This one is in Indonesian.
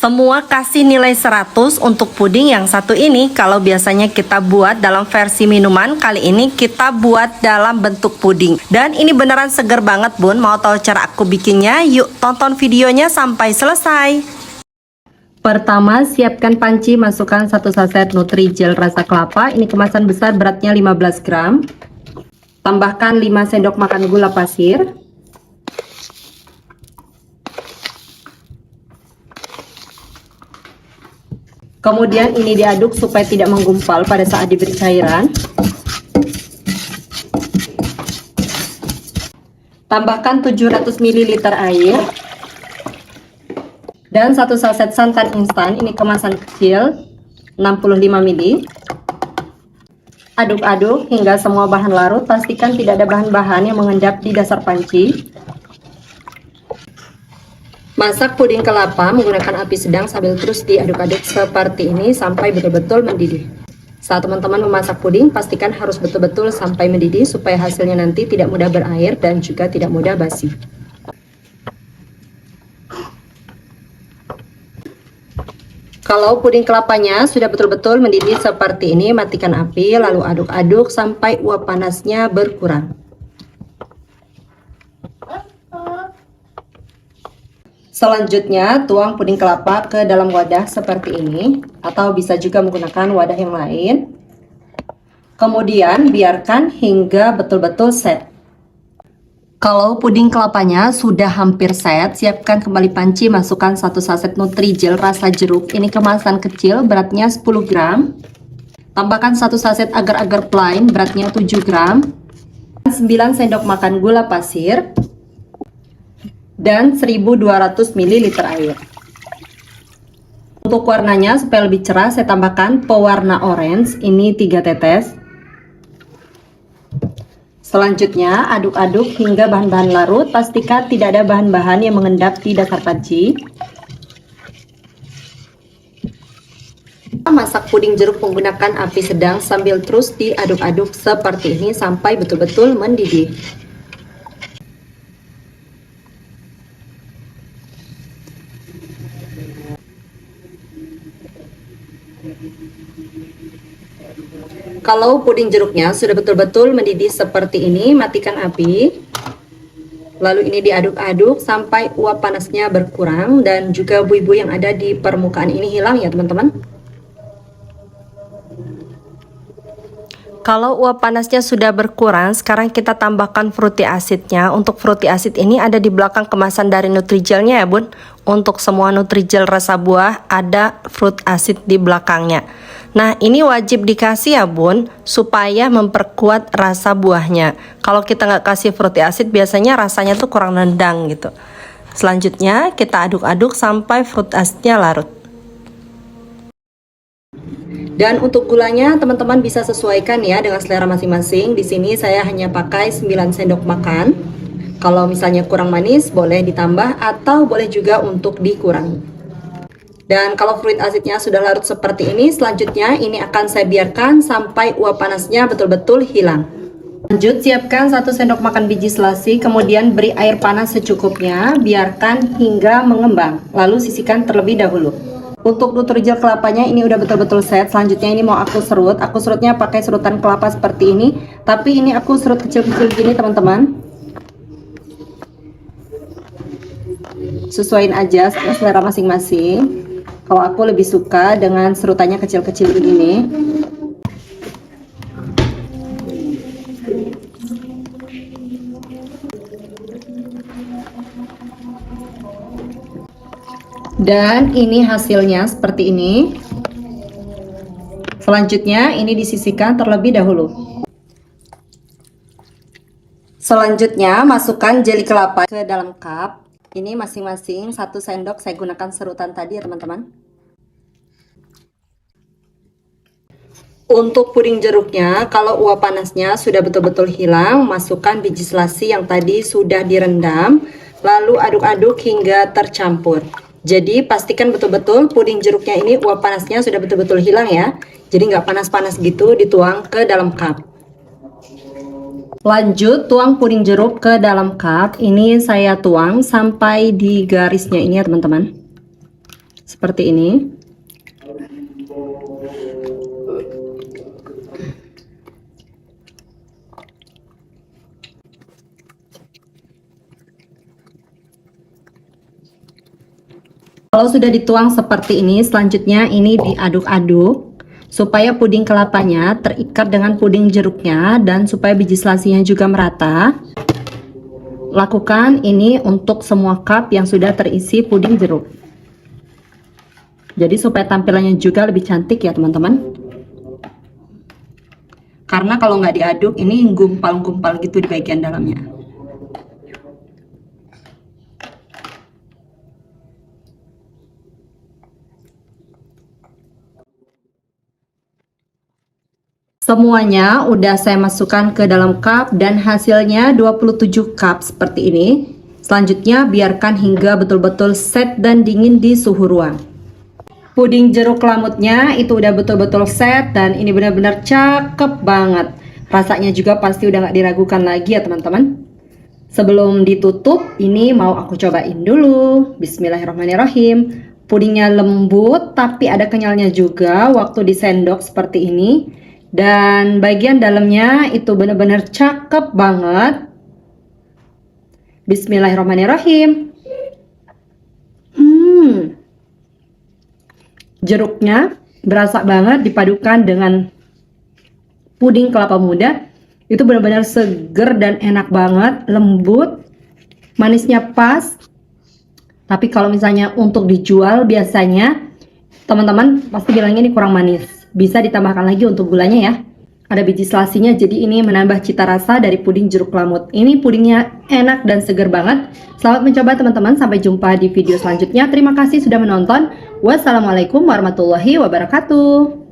Semua kasih nilai 100 untuk puding yang satu ini. Kalau biasanya kita buat dalam versi minuman, kali ini kita buat dalam bentuk puding. Dan ini beneran seger banget bun. Mau tahu cara aku bikinnya? Yuk tonton videonya sampai selesai. Pertama, siapkan panci, masukkan 1 saset Nutrijel rasa kelapa. Ini kemasan besar, beratnya 15 gram. Tambahkan 5 sendok makan gula pasir. Kemudian ini diaduk supaya tidak menggumpal pada saat diberi cairan. Tambahkan 700 ml air. Dan 1 saset santan instan, ini kemasan kecil, 65 ml. Aduk-aduk hingga semua bahan larut, pastikan tidak ada bahan-bahan yang mengendap di dasar panci. Masak puding kelapa menggunakan api sedang sambil terus diaduk-aduk seperti ini sampai betul-betul mendidih. Saat teman-teman memasak puding, pastikan harus betul-betul sampai mendidih supaya hasilnya nanti tidak mudah berair dan juga tidak mudah basi. Kalau puding kelapanya sudah betul-betul mendidih seperti ini, matikan api lalu aduk-aduk sampai uap panasnya berkurang. Selanjutnya, tuang puding kelapa ke dalam wadah seperti ini, atau bisa juga menggunakan wadah yang lain. Kemudian, biarkan hingga betul-betul set. Kalau puding kelapanya sudah hampir set, siapkan kembali panci, masukkan 1 saset Nutrijel rasa jeruk. Ini kemasan kecil, beratnya 10 gram. Tambahkan 1 saset agar-agar plain, beratnya 7 gram. 9 sendok makan gula pasir. Dan 1200 ml air. Untuk warnanya supaya lebih cerah, saya tambahkan pewarna orange, ini 3 tetes. Selanjutnya aduk-aduk hingga bahan-bahan larut, pastikan tidak ada bahan-bahan yang mengendap di dasar panci. Masak puding jeruk menggunakan api sedang sambil terus diaduk-aduk seperti ini sampai betul-betul mendidih. Kalau puding jeruknya sudah betul-betul mendidih seperti ini, matikan api. Lalu ini diaduk-aduk sampai uap panasnya berkurang dan juga buih-buih yang ada di permukaan ini hilang ya teman-teman. Kalau uap panasnya sudah berkurang, sekarang kita tambahkan fruity acidnya. Untuk fruity acid ini ada di belakang kemasan dari Nutrijelnya ya bun. Untuk semua Nutrijel rasa buah ada fruit acid di belakangnya. Nah ini wajib dikasih ya bun, supaya memperkuat rasa buahnya. Kalau kita nggak kasih fruity acid, biasanya rasanya tuh kurang nendang gitu. Selanjutnya kita aduk-aduk sampai fruit acidnya larut. Dan untuk gulanya teman-teman bisa sesuaikan ya dengan selera masing-masing. Di sini saya hanya pakai 9 sendok makan. Kalau misalnya kurang manis boleh ditambah atau boleh juga untuk dikurangi. Dan kalau fruit acidnya sudah larut seperti ini, selanjutnya ini akan saya biarkan sampai uap panasnya betul-betul hilang. Lanjut, siapkan 1 sendok makan biji selasi, kemudian beri air panas secukupnya, biarkan hingga mengembang, lalu sisihkan terlebih dahulu. Untuk Nutrijel kelapanya ini udah betul-betul set. Selanjutnya ini mau aku serut. Aku serutnya pakai serutan kelapa seperti ini. Tapi ini aku serut kecil-kecil gini teman-teman. Sesuaiin aja selera masing-masing. Kalau aku lebih suka dengan serutannya kecil-kecil begini. Dan ini hasilnya seperti ini. Selanjutnya ini disisihkan terlebih dahulu. Selanjutnya masukkan jeli kelapa ke dalam cup. Ini masing-masing 1 sendok, saya gunakan serutan tadi ya teman-teman. Untuk puding jeruknya, kalau uap panasnya sudah betul-betul hilang, masukkan biji selasi yang tadi sudah direndam. Lalu aduk-aduk hingga tercampur. Jadi pastikan betul-betul puding jeruknya ini uap panasnya sudah betul-betul hilang ya. Jadi nggak panas-panas gitu, dituang ke dalam cup. Lanjut tuang puding jeruk ke dalam cup. Ini saya tuang sampai di garisnya ini ya teman-teman. seperti ini. Kalau sudah dituang seperti ini, selanjutnya ini diaduk-aduk supaya puding kelapanya terikat dengan puding jeruknya dan supaya biji selasinya juga merata. Lakukan ini untuk semua cup yang sudah terisi puding jeruk. Jadi supaya tampilannya juga lebih cantik ya teman-teman. Karena kalau nggak diaduk ini gumpal-gumpal gitu di bagian dalamnya. Semuanya udah saya masukkan ke dalam cup dan hasilnya 27 cup seperti ini. Selanjutnya biarkan hingga betul-betul set dan dingin di suhu ruang. Puding jeruk lamutnya itu udah betul-betul set dan ini benar-benar cakep banget. Rasanya juga pasti udah nggak diragukan lagi ya teman-teman. Sebelum ditutup, ini mau aku cobain dulu. Bismillahirrahmanirrahim. Pudingnya lembut tapi ada kenyalnya juga waktu disendok seperti ini. Dan bagian dalamnya itu benar-benar cakep banget. Bismillahirrahmanirrahim. Jeruknya berasa banget dipadukan dengan puding kelapa muda. Itu benar-benar seger dan enak banget, lembut, manisnya pas. Tapi kalau misalnya untuk dijual biasanya teman-teman pasti bilangnya ini kurang manis. Bisa ditambahkan lagi untuk gulanya ya. Ada biji selasinya, jadi ini menambah cita rasa dari puding jeruk lamut. Ini pudingnya enak dan seger banget. Selamat mencoba teman-teman, sampai jumpa di video selanjutnya. Terima kasih sudah menonton. Wassalamualaikum warahmatullahi wabarakatuh.